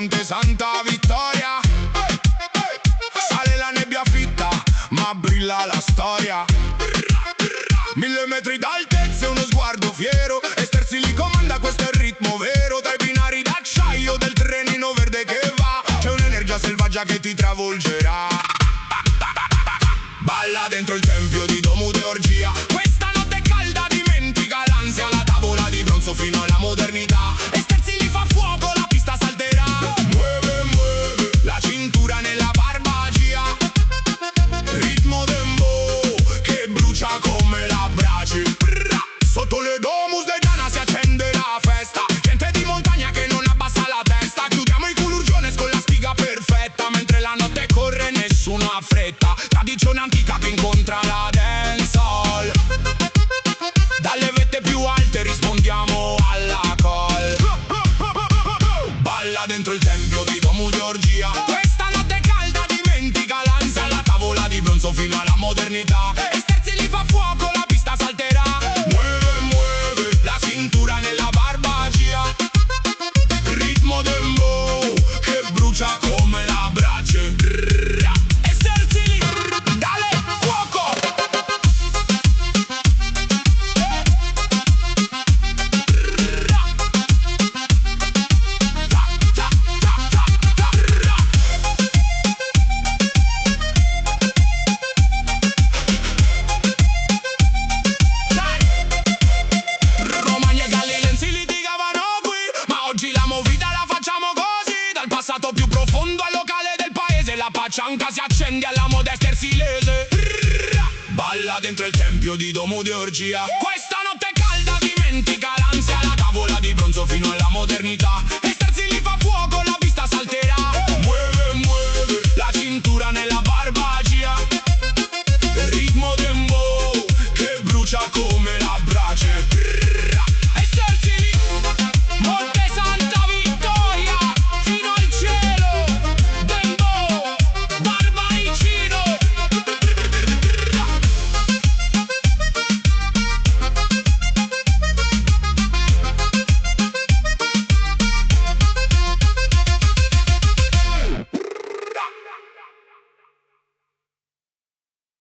Monte Santa Vittoria. Sale la nebbia fitta, ma brilla la storia. 1000 metri d'altezza e uno sguardo fiero, Esterzi li comanda, questo è il ritmo vero. Tra i binari d'acciaio del trenino verde che va, c'è un'energia selvaggia che ti travolgerà. Balla dentro il tempio di Domu de Orgia. Questa notte è calda, dimentica l'ansia, la tavola di bronzo fino alla modernità. Esterzi li fa fuoco, la pista salterà. Muove, muove, la cintura nella barbagia. Ritmo dembow che brucia come la brace. Sotto le domus de Giana si accende la festa. Gente di montagna che non abbassa la testa. Chiudiamo i culurgiones con la spiga perfetta, mentre la notte corre nessuno ha fretta. Tradizione antica che incontra la dancehall. Dalle vette più alte rispondiamo alla call. Balla dentro il tempio di Domu de Orgia. Questa notte è calda, dimentica l'ansia, la tavola di bronzo fino alla modernità. Esterzi li fa fuoco, la pista salterà. Muove, muove, la cintura nella barbagia. Ritmo dembow che brucia come la brace. Esterzi li, dale fuoco. Romagna e Galilensi litigavano qui, ma oggi la movida la facciamo così. Dal passato più profondo al locale del paese, la paccianca si accende alla moda estersilese. Balla dentro il tempio di Domu de Orgia. Questa notte è calda, dimentica l'ansia, la tavola di bronzo fino alla modernità.